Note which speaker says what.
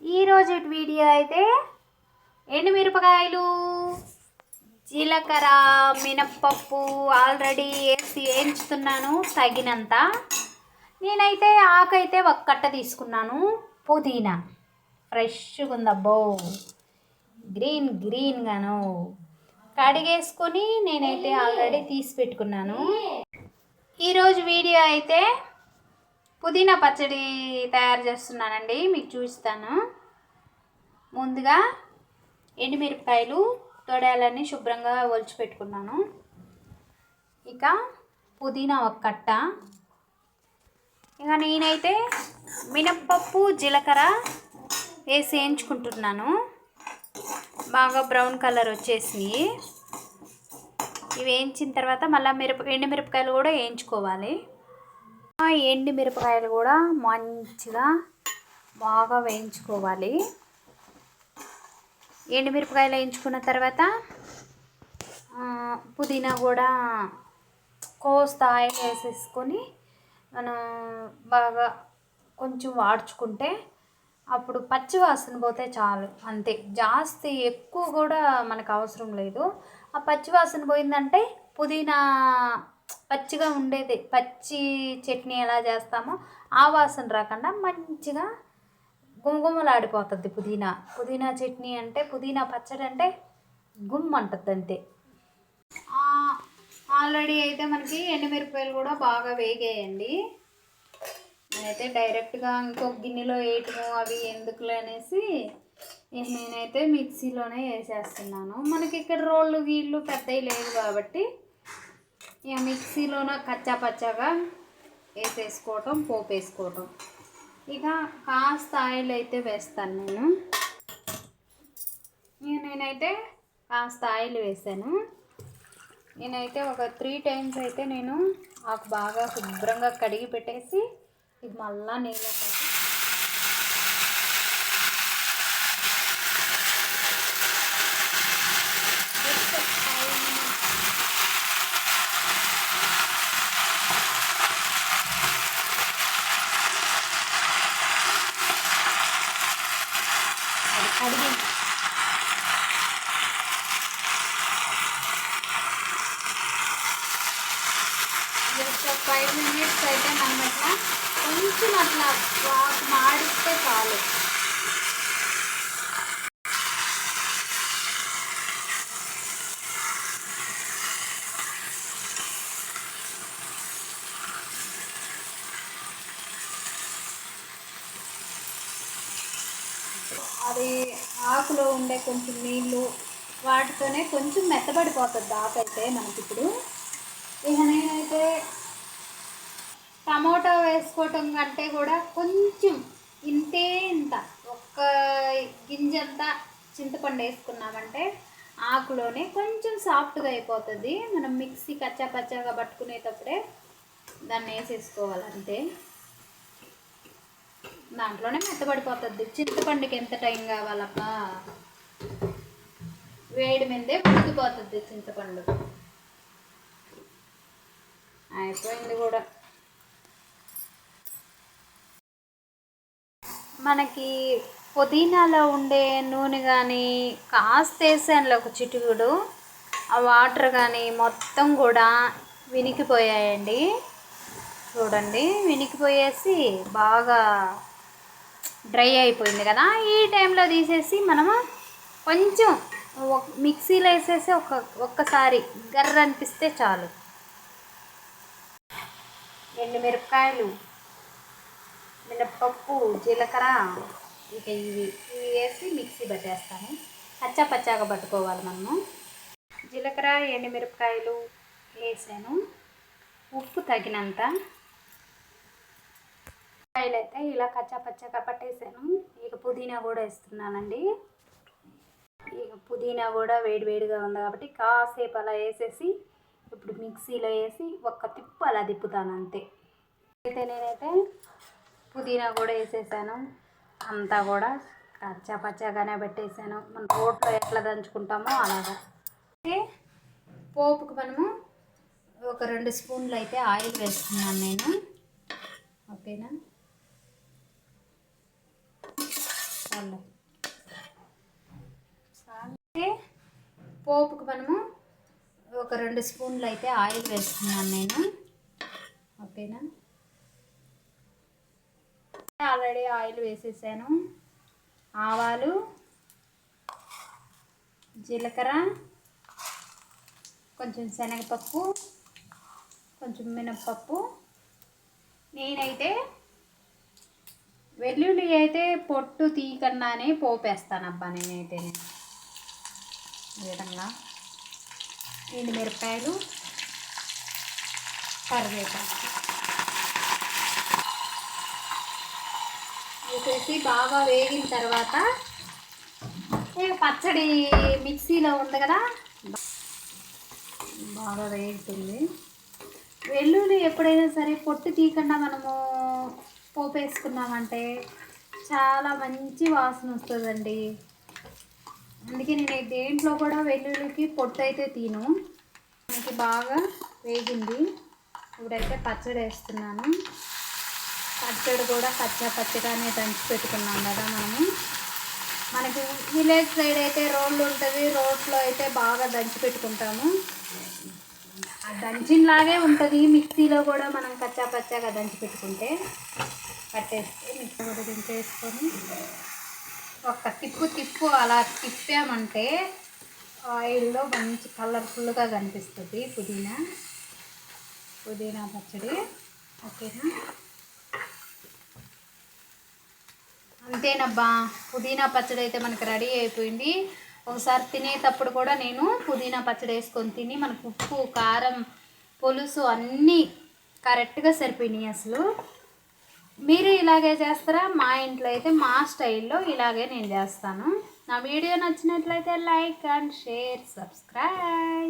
Speaker 1: ఈరోజు వీడియో అయితే ఎండుమిరపకాయలు, జీలకర్ర, మినప్పప్పు ఆల్రెడీ వేసి వేయించుతున్నాను తగినంత. నేనైతే ఆకైతే ఒక కట్ట తీసుకున్నాను. పుదీనా ఫ్రెష్గా ఉందబ్బో, గ్రీన్గాను కడిగేసుకొని నేనైతే ఆల్రెడీ తీసి పెట్టుకున్నాను. ఈరోజు వీడియో అయితే పుదీనా పచ్చడి తయారు చేస్తున్నానండి, మీకు చూపిస్తాను. ముందుగా ఎండుమిరపకాయలు తొడాలన్నీ శుభ్రంగా ఒలిచి పెట్టుకున్నాను. ఇక పుదీనా ఒక కట్ట. ఇక నేనైతే మినప్పప్పు, జీలకర్ర వేసి వేయించుకుంటున్నాను. బాగా బ్రౌన్ కలర్ వచ్చేసినాయి. ఇవి వేయించిన తర్వాత మళ్ళీ ఎండుమిరపకాయలు కూడా వేయించుకోవాలి. ఎండుమిరపకాయలు కూడా మంచిగా బాగా వేయించుకోవాలి. ఎండుమిరపకాయలు వేయించుకున్న తర్వాత పుదీనా కూడా కోస్త ఆయిల్ వేసేసుకొని మనం బాగా కొంచెం వాడ్చుకుంటే అప్పుడు పచ్చి వాసన పోతే చాలు, అంతే. జాస్తి ఎక్కువ కూడా మనకు అవసరం లేదు. ఆ పచ్చి వాసన పోయిందంటే పుదీనా పచ్చిగా ఉండేది, పచ్చి చట్నీ ఎలా చేస్తామో ఆ వాసన రాకుండా మంచిగా గుమగుమలాడిపోతుంది. పుదీనా చట్నీ అంటే, పుదీనా పచ్చడి అంటే గుమ్ అంటుంది, అంతే. ఆల్రెడీ అయితే మనకి ఎండుమిరపకాయలు కూడా బాగా వేగాయండి. నేనైతే డైరెక్ట్గా ఇంకొక గిన్నెలో వేయటము అవి ఎందుకులే అనేసి నేనైతే మిక్సీలోనే వేసేస్తున్నాను. మనకి ఇక్కడ రోళ్ళు గీళ్ళు పెద్దవి లేదు కాబట్టి ఇక మిక్సీలోన కచ్చా పచ్చాగా వేసేసుకోవటం, పోపు వేసుకోవటం. ఇక కాస్త ఆయిల్ అయితే వేస్తాను నేనైతే కాస్త ఆయిల్ వేసాను. నేనైతే ఒక 3 times అయితే నేను ఆకు బాగా శుభ్రంగా కడిగి పెట్టేసి ఇది మళ్ళా నీళ్ళ కడిగి జస్ట్ 5 minutes అయితే మనం ఇట్లా కొంచెం అట్లా మాడిస్తే చాలు. అది ఆకులో ఉండే కొంచెం నీళ్ళు వాటితోనే కొంచెం మెత్తబడిపోతుంది ఆకైతే మనకి ఇప్పుడు. ఇక నేనైతే టమోటా వేసుకోవటం కంటే కూడా కొంచెం ఇంత ఒక్క గింజంతా చింతపండు వేసుకున్నామంటే ఆకులోనే కొంచెం సాఫ్ట్గా అయిపోతుంది. మనం మిక్సీ కచ్చా పచ్చాగా పట్టుకునేటప్పుడే దాన్ని వేసేసుకోవాలంతే. దాంట్లోనే మెత్తబడిపోతుంది. చింతపండుకి ఎంత టైం కావాలక్క, వేడి మీదే ఉడికిపోతుంది చింతపండు. అయిపోయింది కూడా. మనకి పుదీనాలో ఉండే నూనె కానీ కాస్త వేసానులే ఒక చిటికుడు, ఆ వాటర్ కానీ మొత్తం కూడా వినికిపోయాయండి. చూడండి, వినికిపోయేసి బాగా డ్రై అయిపోయింది కదా. ఈ టైంలో తీసేసి మనము కొంచెం మిక్సీలో వేసేసి ఒక్కసారి గర్ర అనిపిస్తే చాలు. ఎండుమిరపకాయలు, మినప్పప్పు, జీలకర్ర ఇక ఇవి వేసి మిక్సీ పట్టేస్తాను. కచ్చా పచ్చాగా పట్టుకోవాలి మనము. జీలకర్ర, ఎండుమిరపకాయలు వేసాను, ఉప్పు తగినంత. కాయలు అయితే ఇలా కచ్చా పచ్చాగా పట్టేసాను. ఇక పుదీనా కూడా వేస్తున్నానండి. ఇక పుదీనా కూడా వేడిగా ఉంది కాబట్టి కాసేపు అలా వేసేసి ఇప్పుడు మిక్సీలో వేసి ఒక్క తిప్పు అలా తిప్పుతాను, అంతే. అయితే నేనైతే పుదీనా కూడా వేసేసాను. అంతా కూడా కచ్చా పచ్చాగానే పెట్టేసాను. మన రోట్లో ఎట్లా దంచుకుంటామో అలాగా. పోపుకు మనము ఒక 2 స్పూన్లు అయితే ఆయిల్ వేస్తున్నాను నేను, ఓకేనా. చాలు. పోపుకు మనము ఒక 2 స్పూన్లు అయితే ఆయిల్ వేస్తున్నాను నేను. ఓకేనా, ఆల్రెడీ ఆయిల్ వేసేసాను. ఆవాలు, జీలకర్ర, కొంచెం శనగపప్పు, కొంచెం మినప్పప్పు. నేనైతే వెల్లుల్లి అయితే పొట్టు తీయకుండానే పోపేస్తానబ్బా నేనైతే. ఈ విధంగా ఎండుమిరపకాయలు, కరివేపాకు వేసేసి బాగా వేగిన తర్వాత పచ్చడి మిక్సీలో ఉంది కదా, బాగా వేగుతుంది. వెల్లుల్లి ఎప్పుడైనా సరే పొట్టు తీయకుండా మనము పోపు వేసుకున్నామంటే చాలా మంచి వాసన వస్తుందండి. అందుకే నేను దేంట్లో కూడా వెల్లుల్లికి పొట్టు అయితే తీను. మనకి బాగా వేగింది. ఇప్పుడైతే పచ్చడి వేస్తున్నాను. పచ్చడి కూడా పచ్చగానే దంచి పెట్టుకున్నాం కదా మనము. మనకి విలేజ్ సైడ్ అయితే రోళ్ళు ఉంటుంది, రోట్లో అయితే బాగా దంచి పెట్టుకుంటాము. ఆ దంచినలాగే ఉంటుంది. మిక్సీలో కూడా మనం పచ్చగా దంచి పెట్టుకుంటే పట్టేస్తే మిక్సీ కూడా దించేసుకొని ఒక తిప్పు అలా తిప్పామంటే ఆయిల్లో మంచి కలర్ఫుల్గా కనిపిస్తుంది పుదీనా పచ్చడి. ఓకేనా, అంతేనబ్బా, పుదీనా పచ్చడి అయితే మనకి రెడీ అయిపోయింది. ఒకసారి తినేటప్పుడు కూడా నేను పుదీనా పచ్చడి వేసుకొని తిని మనకు ఉప్పు, కారం, పులుసు అన్నీ కరెక్ట్గా సరిపోయినాయి. అసలు మీరు ఇలాగే చేస్తారా? మా ఇంట్లో అయితే మా స్టైల్లో ఇలాగే నేను చేస్తాను. నా వీడియో నచ్చినట్లయితే లైక్ అండ్ షేర్, సబ్స్క్రైబ్.